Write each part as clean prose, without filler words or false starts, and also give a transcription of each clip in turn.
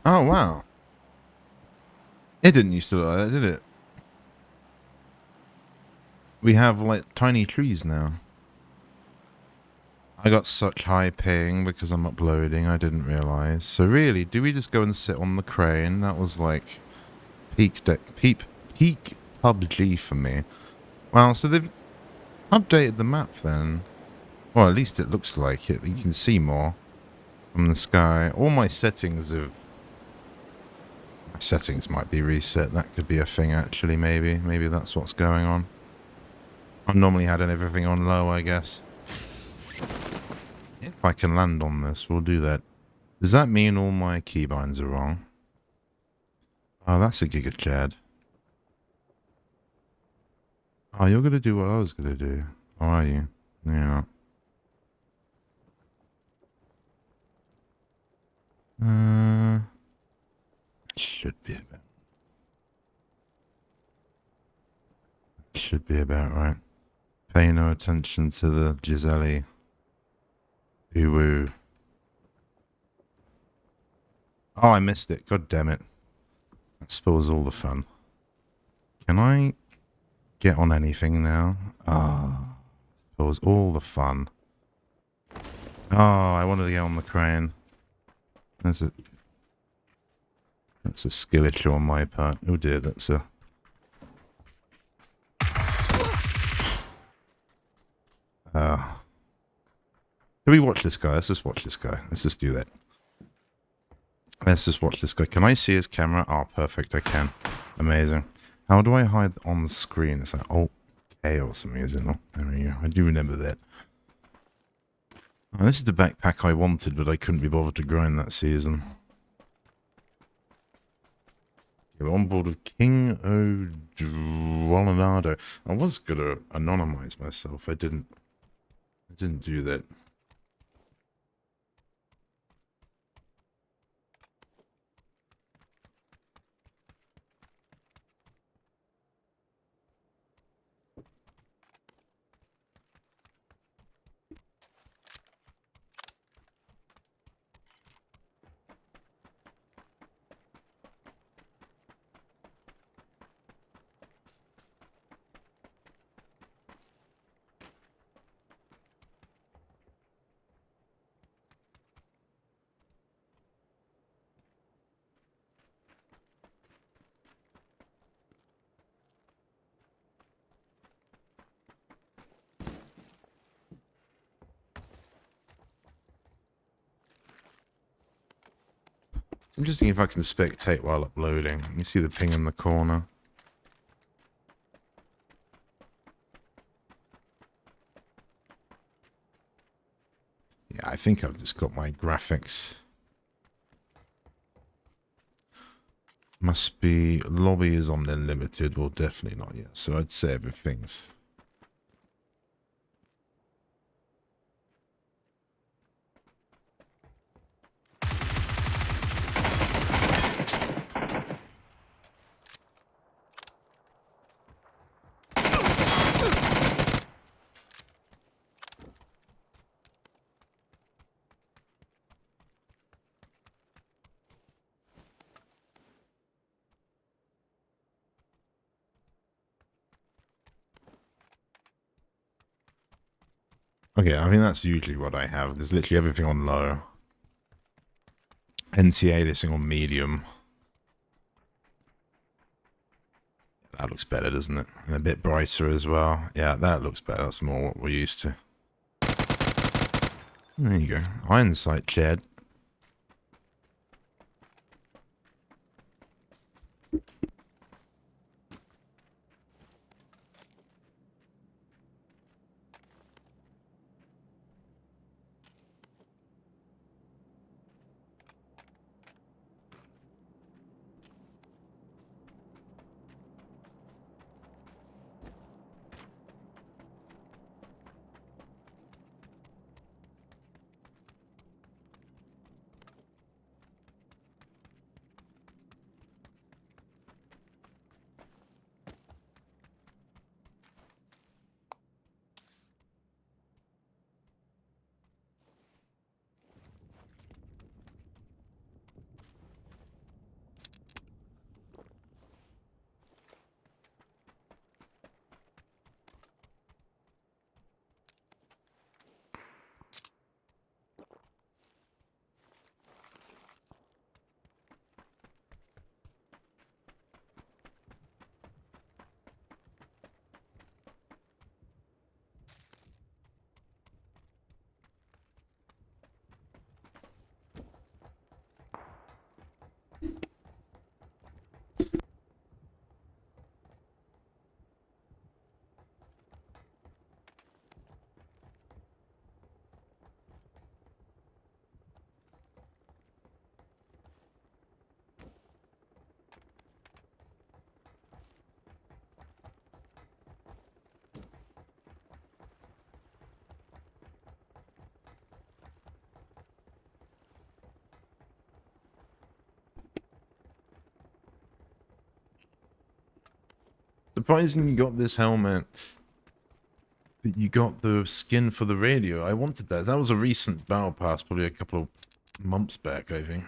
Oh, wow. It didn't used to look like that, did it? We have, like, tiny trees now. I got such high ping because I'm uploading, I didn't realise. So really, do we just go and sit on the crane? That was, like, peak PUBG for me. Wow, so they've updated the map then. Well, at least it looks like it. You can see more from the sky. All my settings have... My settings might be reset. That could be a thing, actually, maybe. Maybe that's what's going on. I've normally had everything on low, I guess. If I can land on this, we'll do that. Does that mean all my keybinds are wrong? Oh, that's a Giga Chad. Oh, you're gonna do what I was gonna do. Or are you? Yeah. Should be about... Should be about right. Pay no attention to the Giselle. Ooh. Oh, I missed it. God damn it. That spoils all the fun. Can I get on anything now? Ah, spoils all the fun. Oh, I wanted to get on the crane. That's a skill issue on my part. Oh dear, that's a... Can we watch this guy? Let's just watch this guy. Let's just do that. Let's just watch this guy. Can I see his camera? Oh, perfect. I can. Amazing. How do I hide on the screen? It's like Alt K or something, is it not? There we go. I do remember that. Oh, this is the backpack I wanted, but I couldn't be bothered to grind that season. We're on board with King O'Dronado. I was gonna anonymize myself. I didn't do that. I'm just thinking if I can spectate while uploading. You see the ping in the corner. Yeah, I think I've just got my graphics. Must be lobby is on unlimited. Well, definitely not yet. So I'd say everything's... Okay, I mean, that's usually what I have. There's literally everything on low. NTA listing on medium. That looks better, doesn't it? And a bit brighter as well. Yeah, that looks better. That's more what we're used to. There you go. Iron sight, Chad. Surprising you got this helmet, but you got the skin for the radio. I wanted that. That was a recent battle pass, probably a couple of months back, I think.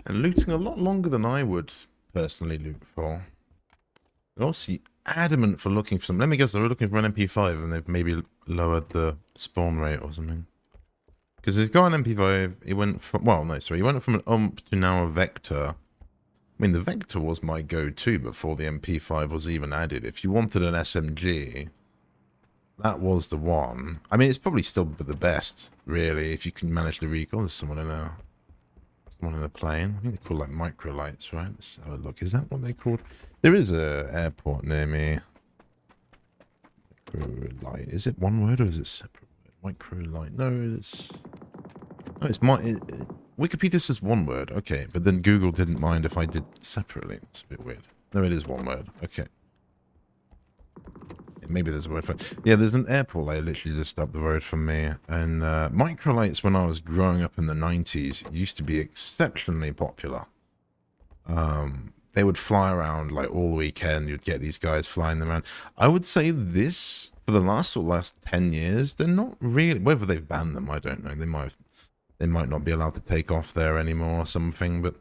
And looting a lot longer than I would personally loot for. They're obviously adamant for looking for some. Let me guess, they were looking for an MP5 and they've maybe lowered the spawn rate or something. Because he's got an MP5, he went from, well, no, sorry, he went from an UMP to now a Vector. I mean, the Vector was my go-to before the MP5 was even added. If you wanted an SMG, that was the one. I mean, it's probably still the best, really, if you can manage the recoil. There's someone in a plane. I think they're called like microlights, right? Let's have a look. Is that what they're called? There is a airport near me. Microlight. Is it one word or is it separate? Microlight. No, it's... No, it's Wikipedia says one word. Okay, but then Google didn't mind if I did separately. It's a bit weird. No, it is one word. Okay. Maybe there's a word for it. Yeah, there's an airport like literally just up the road from me. And microlights, when I was growing up in the 90s, used to be exceptionally popular. They would fly around like all weekend. You'd get these guys flying them around. I would say this, for the last 10 years, they're not really... Whether they've banned them, I don't know. They might not be allowed to take off there anymore or something, but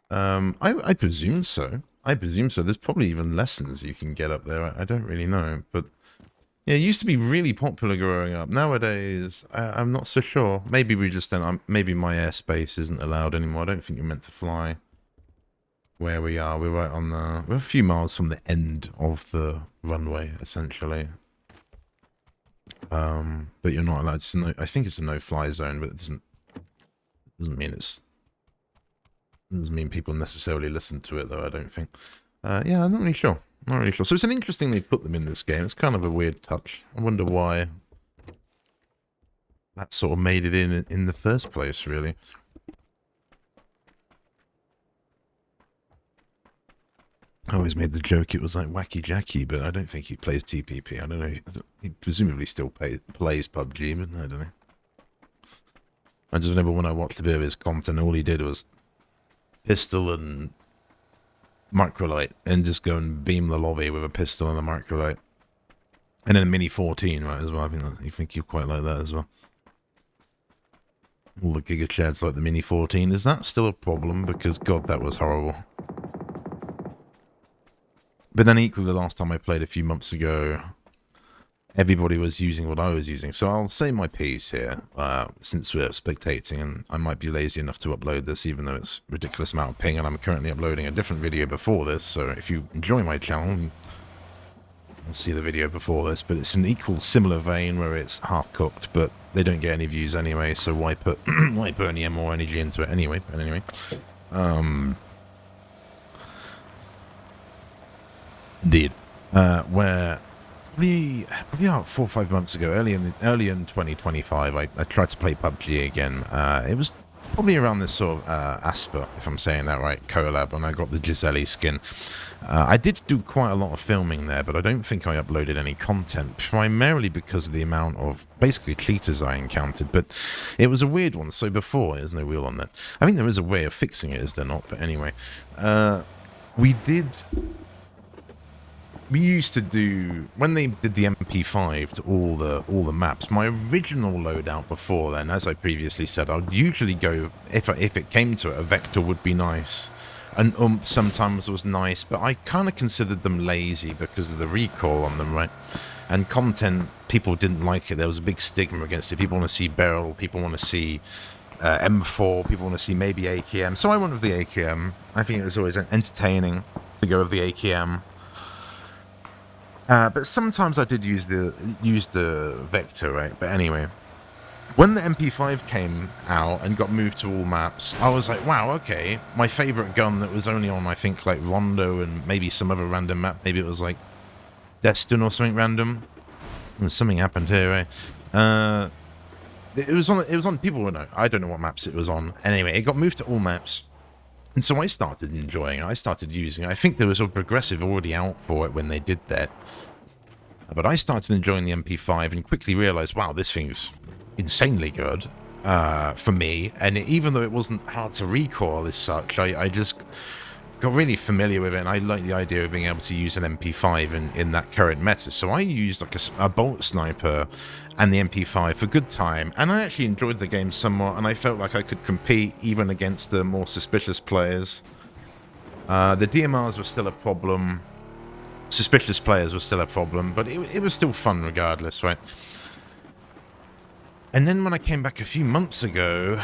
I presume so. I presume so. There's probably even lessons you can get up there. I don't really know, but yeah, it used to be really popular growing up. Nowadays, I'm not so sure. Maybe we just don't. Maybe my airspace isn't allowed anymore. I don't think you're meant to fly where we are. We're right on the... We're a few miles from the end of the runway, essentially. But you're not allowed to... I think it's a no-fly zone, but it doesn't mean it's... Doesn't mean people necessarily listen to it, though, I don't think. Yeah, I'm not really sure. Not really sure. So it's an interesting they put them in this game. It's kind of a weird touch. I wonder why that sort of made it in the first place, really. I always made the joke it was like Wacky Jackie, but I don't think he plays TPP. I don't know. He presumably still plays PUBG, but I don't know. I just remember when I watched a bit of his content, all he did was pistol and microlight and just go and beam the lobby with a pistol and a microlight. And then a Mini 14, right, as well. I think you quite like that as well. All the Giga Chads like the Mini 14. Is that still a problem? Because, God, that was horrible. But then equally, the last time I played a few months ago, everybody was using what I was using. So I'll say my piece here, since we're spectating, and I might be lazy enough to upload this, even though it's a ridiculous amount of ping, and I'm currently uploading a different video before this. So if you enjoy my channel, you'll see the video before this. But it's an similar vein where it's half-cooked, but they don't get any views anyway, so why put any more energy into it anyway? But anyway, indeed, where probably about 4 or 5 months ago, early in 2025, I tried to play PUBG again. It was probably around this sort of Asper, if I'm saying that right, collab, and I got the Giselle skin. I did do quite a lot of filming there, but I don't think I uploaded any content, primarily because of the amount of basically cheaters I encountered. But it was a weird one. So before, there's no wheel on that. I think there is a way of fixing it, is there not? But anyway, we used to do, when they did the MP5 to all the maps, my original loadout before then, as I previously said, I'd usually go, if it came to it, a Vector would be nice. And sometimes was nice, but I kind of considered them lazy because of the recoil on them, right? And content, people didn't like it. There was a big stigma against it. People want to see barrel, people want to see M4, people want to see maybe AKM. So I went with the AKM. I think it was always entertaining to go with the AKM. But sometimes I did use the Vector, right? But anyway, when the MP5 came out and got moved to all maps, I was like, wow, okay. My favorite gun that was only on, I think, like Rondo and maybe some other random map. Maybe it was like Destin or something random. And something happened here, right? It was on. People would know. I don't know what maps it was on. Anyway, it got moved to all maps. And so I started enjoying it. I started using it. I think there was a progressive already out for it when they did that. But I started enjoying the MP5 and quickly realized, wow, this thing's insanely good for me. And even though it wasn't hard to recoil as such, I just got really familiar with it. And I like the idea of being able to use an MP5 in that current meta. So I used like a bolt sniper and the MP5 for good time. And I actually enjoyed the game somewhat. And I felt like I could compete even against the more suspicious players. The DMRs were still a problem. Suspicious players were still a problem, but it was still fun regardless, right? And then when I came back a few months ago,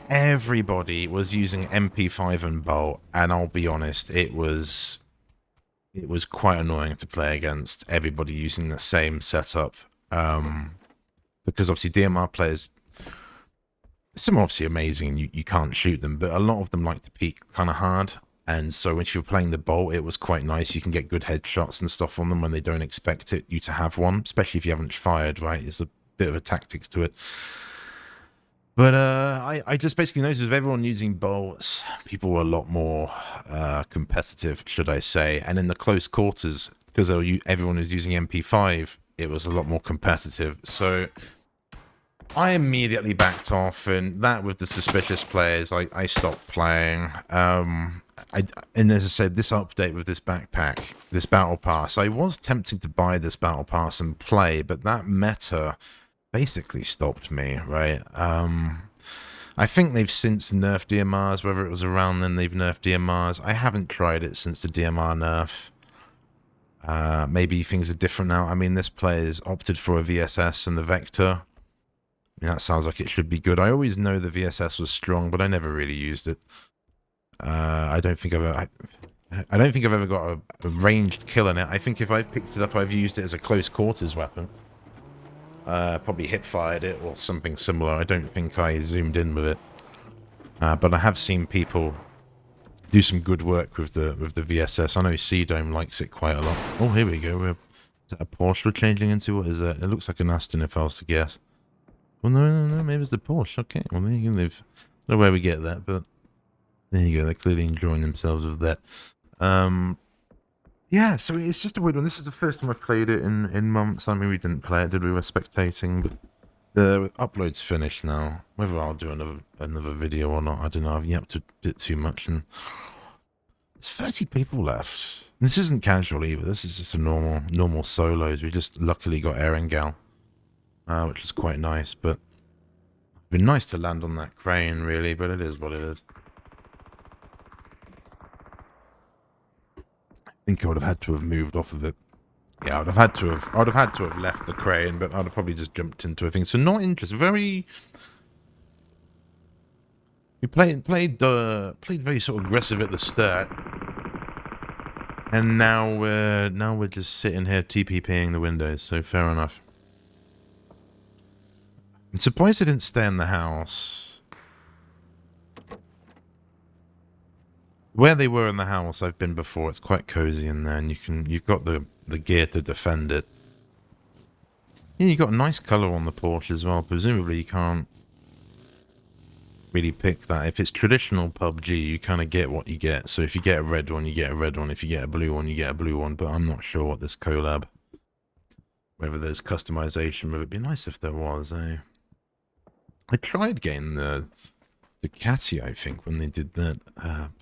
everybody was using MP5 and Bolt, and I'll be honest, it was quite annoying to play against everybody using the same setup, because obviously DMR players, some are obviously amazing and you can't shoot them, but a lot of them like to peek kind of hard. And so when you were playing the Bolt, it was quite nice. You can get good headshots and stuff on them when they don't expect you to have one, especially if you haven't fired, right? There's a bit of a tactics to it. But I just basically noticed with everyone using bolts, people were a lot more competitive, should I say. And in the close quarters, because everyone was using MP5, it was a lot more competitive. So I immediately backed off, and that with the suspicious players, I stopped playing. And as I said, this update with this backpack, this battle pass, I was tempted to buy this battle pass and play, but that meta basically stopped me, right? I think they've since nerfed DMRs, whether it was around then they've nerfed DMRs. I haven't tried it since the DMR nerf. Maybe things are different now. I mean, this player's opted for a VSS and the Vector. I mean, that sounds like it should be good. I always know the VSS was strong, but I never really used it. I don't think I've ever got a ranged kill in it. I think if I've picked it up, I've used it as a close quarters weapon. Probably hip-fired it or something similar. I don't think I zoomed in with it. But I have seen people do some good work with the VSS. I know C-Dome likes it quite a lot. Oh, here we go. Is that a Porsche we're changing into? What is that? It looks like an Aston if I was to guess. Well, no, maybe it's the Porsche. Okay, well, there you can live. I don't know where we get that, but there you go. They're clearly enjoying themselves with that. Yeah, so it's just a weird one. This is the first time I've played it in months. I mean, we didn't play it, did we? We were spectating, but The upload's finished now. Whether I'll do another video or not, I don't know. I've yapped a bit too much, and there's 30 people left. This isn't casual either. This is just a normal solos. We just luckily got Erangel, which is quite nice. But it'd been nice to land on that crane, really. But it is what it is. I think I would have had to have moved off of it. Yeah, I'd have had to have left the crane, but I'd have probably just jumped into a thing. So not interested. We played very sort of aggressive at the start, and now we're just sitting here TPPing the windows. So fair enough. I'm surprised I didn't stay in the house. Where they were in the house, I've been before. It's quite cozy in there, and you've got the gear to defend it. Yeah, you got a nice color on the Porsche as well. Presumably, you can't really pick that. If it's traditional PUBG, you kind of get what you get. So if you get a red one, you get a red one. If you get a blue one, you get a blue one. But I'm not sure what this collab, whether there's customization. But it'd be nice if there was. I tried getting the Ducati, I think, when they did that,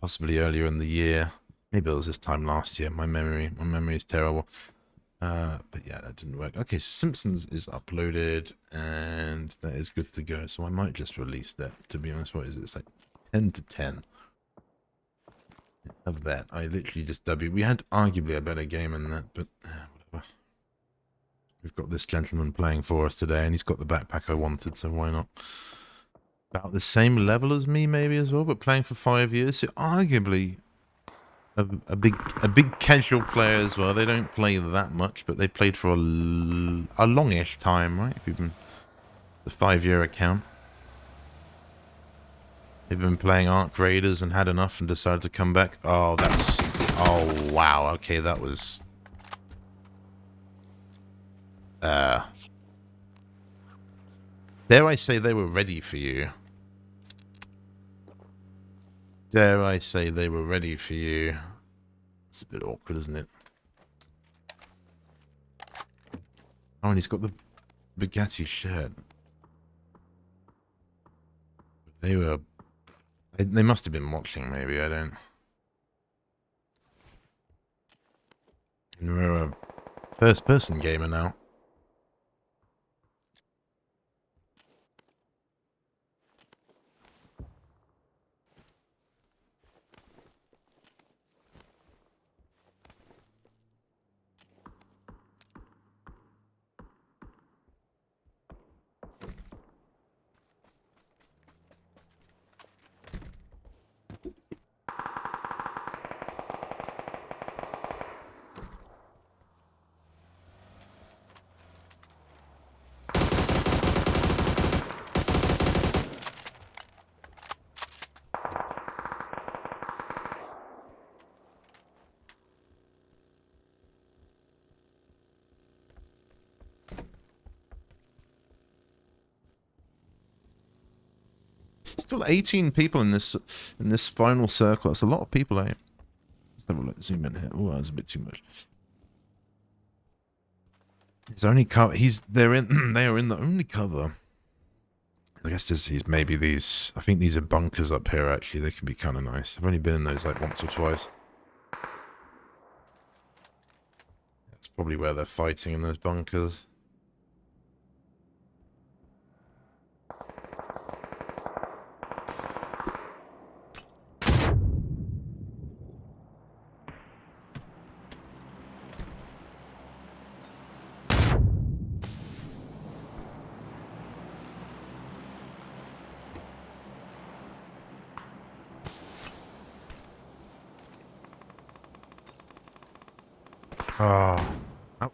possibly earlier in the year. Maybe it was this time last year. My memory is terrible. But yeah, that didn't work. Okay, so Simpsons is uploaded, and that is good to go. So I might just release that, to be honest. What is it? It's like 10 to 10 of that. I literally just We had arguably a better game in that, but whatever. We've got this gentleman playing for us today, and he's got the backpack I wanted, so why not? About the same level as me, maybe, as well, but playing for 5 years. So arguably a big casual player as well. They don't play that much, but they played for a longish time, right? If you've been the 5-year account, they've been playing Ark Raiders and had enough and decided to come back. Oh, wow. Okay, that was dare I say they were ready for you? Dare I say they were ready for you? It's a bit awkward, isn't it? Oh, and he's got the Bugatti shirt. They must have been watching, maybe. I don't. And we're a first-person gamer now. Still 18 people in this final circle. That's a lot of people, eh? Let's have a look. Zoom in here. Oh, that's a bit too much. His only cover. They are in the only cover. I guess he's maybe these. I think these are bunkers up here. Actually, they can be kind of nice. I've only been in those like once or twice. That's probably where they're fighting in those bunkers.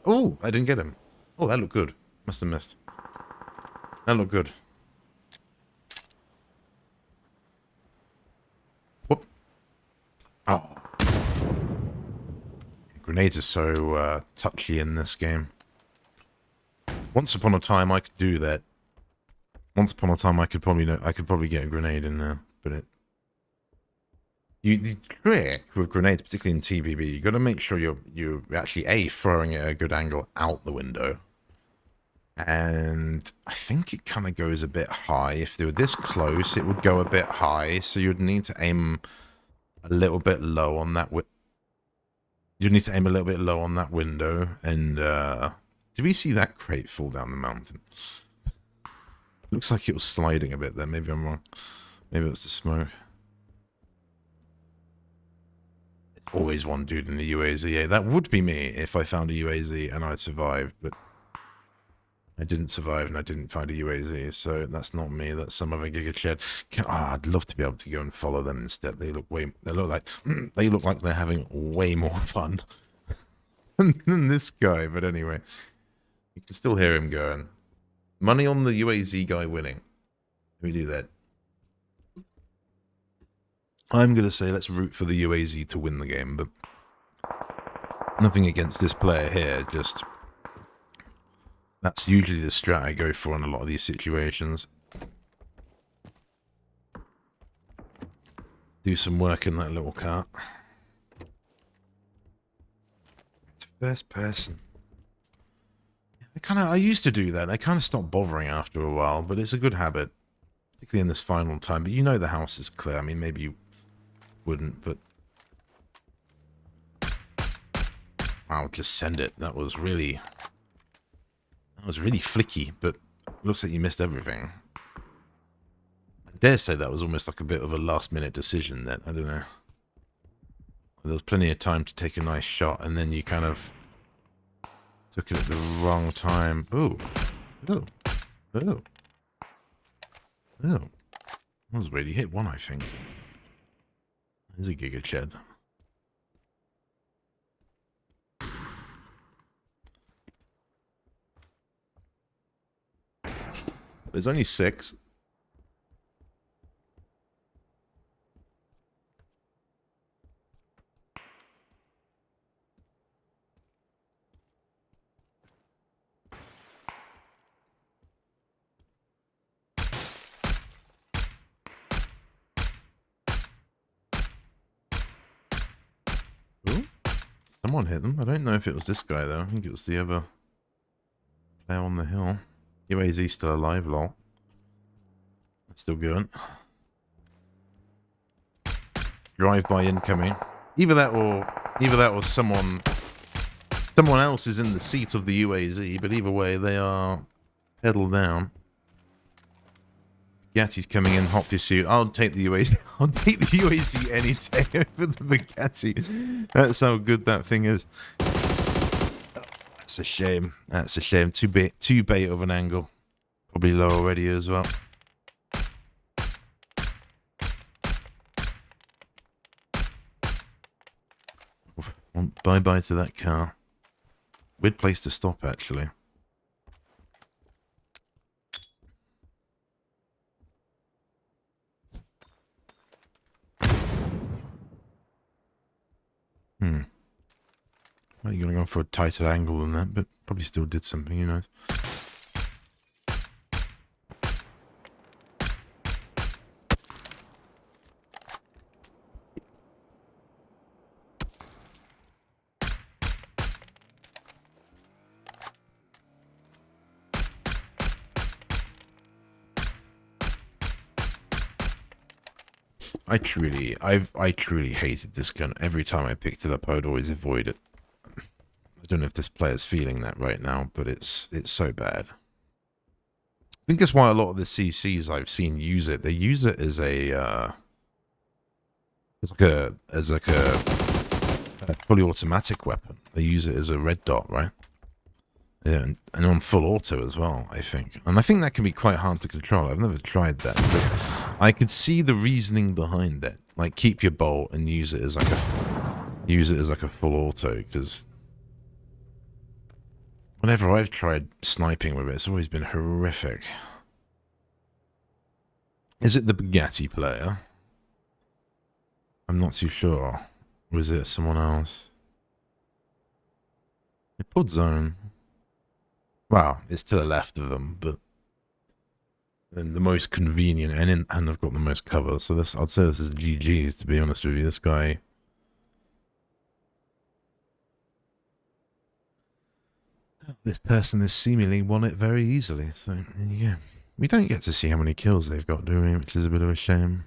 Oh, I didn't get him. Oh, that looked good. Must have missed. That looked good. Whoop. Oh. Grenades are so touchy in this game. Once upon a time, I could do that. Once upon a time, I could probably get a grenade in there, but the trick with grenades, particularly in TPP, you got to make sure you're actually throwing it at a good angle out the window, And I think it kind of goes a bit high. If they were this close, it would go a bit high. So you'd need to aim a little bit low on that. You'd need to aim a little bit low on that window. And did we see that crate fall down the mountain? Looks like it was sliding a bit there. Maybe I'm wrong. Maybe it's the smoke. It's always one dude in the UAZ. Yeah, that would be me if I found a UAZ and I'd survived. But I didn't survive and I didn't find a UAZ, so that's not me. That's some other Giga Shed. I'd love to be able to go and follow them instead. They look like they're having way more fun than this guy. But anyway, you can still hear him going. Money on the UAZ guy winning. Let me do that. I'm gonna say let's root for the UAZ to win the game, but nothing against this player here. Just. That's usually the strat I go for in a lot of these situations. Do some work in that little cart. It's first person. I used to do that. I kind of stopped bothering after a while, but it's a good habit. Particularly in this final time. But you know the house is clear. I mean, maybe you wouldn't, but... I'll just send it. That was really flicky, but looks like you missed everything. I dare say that was almost like a bit of a last-minute decision then. I don't know. There was plenty of time to take a nice shot, and then you kind of took it at the wrong time. Ooh. Ooh. Ooh. Ooh. That was weird. He hit one, I think. There's a Giga Shed. There's only 6. Ooh. Someone hit them. I don't know if it was this guy, though. I think it was the other player on the hill. UAZ's still alive, lol. That's still going. Drive-by incoming. Either that or someone else is in the seat of the UAZ, but either way, they are pedal down. Bugatti's coming in, hot pursuit. I'll take the UAZ. I'll take the UAZ any day over the Bugatti. That's how good that thing is. That's a shame. That's a shame. Too bait of an angle. Probably low already as well. Well, bye-bye to that car. Weird place to stop, actually. Well, you're going to go for a tighter angle than that, but probably still did something, who knows. I truly hated this gun. Every time I picked it up, I would always avoid it. I don't know if this player's feeling that right now, but it's so bad. I think that's why a lot of the CCs I've seen use it. They use it as a fully automatic weapon. They use it as a red dot, right? Yeah, and on full auto as well, I think. And I think that can be quite hard to control. I've never tried that, but I could see the reasoning behind that. Like, keep your bolt and use it as like a full auto, because whenever I've tried sniping with it, it's always been horrific. Is it the Bugatti player? I'm not too sure. Or is it someone else? It pulled zone. Well, it's to the left of them, but then the most convenient, and I've got the most cover, so I'd say this is GG's, to be honest with you. This guy... This person has seemingly won it very easily, so there you go. We don't get to see how many kills they've got, do we? Which is a bit of a shame.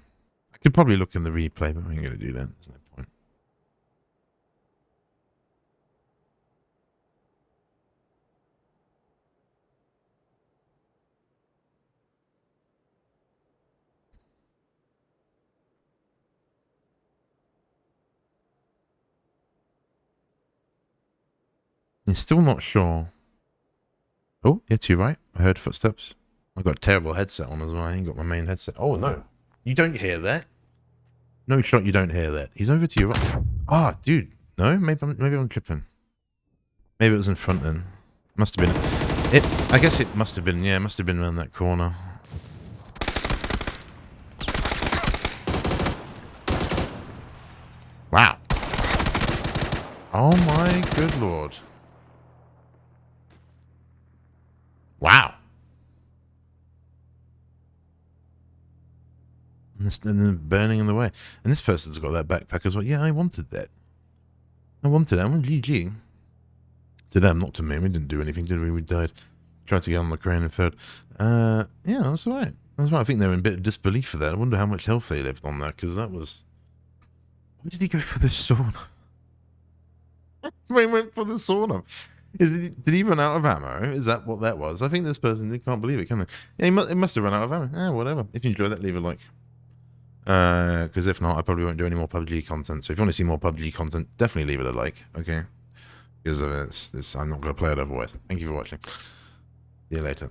I could probably look in the replay, but I ain't going to do that. There's no point. You're still not sure. Oh, yeah, to your right. I heard footsteps. I've got a terrible headset on as well. I ain't got my main headset. Oh, no. You don't hear that? No shot, you don't hear that. He's over to your right. Ah, dude. No? Maybe I'm tripping. Maybe it was in front then. Must have been. I guess it must have been, yeah, it must have been around that corner. Wow. Oh my good lord. Wow. And then burning in the way. And this person's got that backpack as well. Yeah, I wanted that. I wanted that. I want GG. To them, not to me. We didn't do anything, did we? We died. Tried to get on the crane and failed. Yeah, that's right. That's right. I think they were in a bit of disbelief for that. I wonder how much health they left on that, because that was... Why did he go for the sauna? He went for the sauna. Did he run out of ammo? Is that what that was? I think this person, they can't believe it, can they? Yeah, he must have run out of ammo. Yeah, whatever. If you enjoyed that, leave a like. Because if not, I probably won't do any more PUBG content. So if you want to see more PUBG content, definitely leave it a like, okay? Because I'm not going to play it otherwise. Thank you for watching. See you later.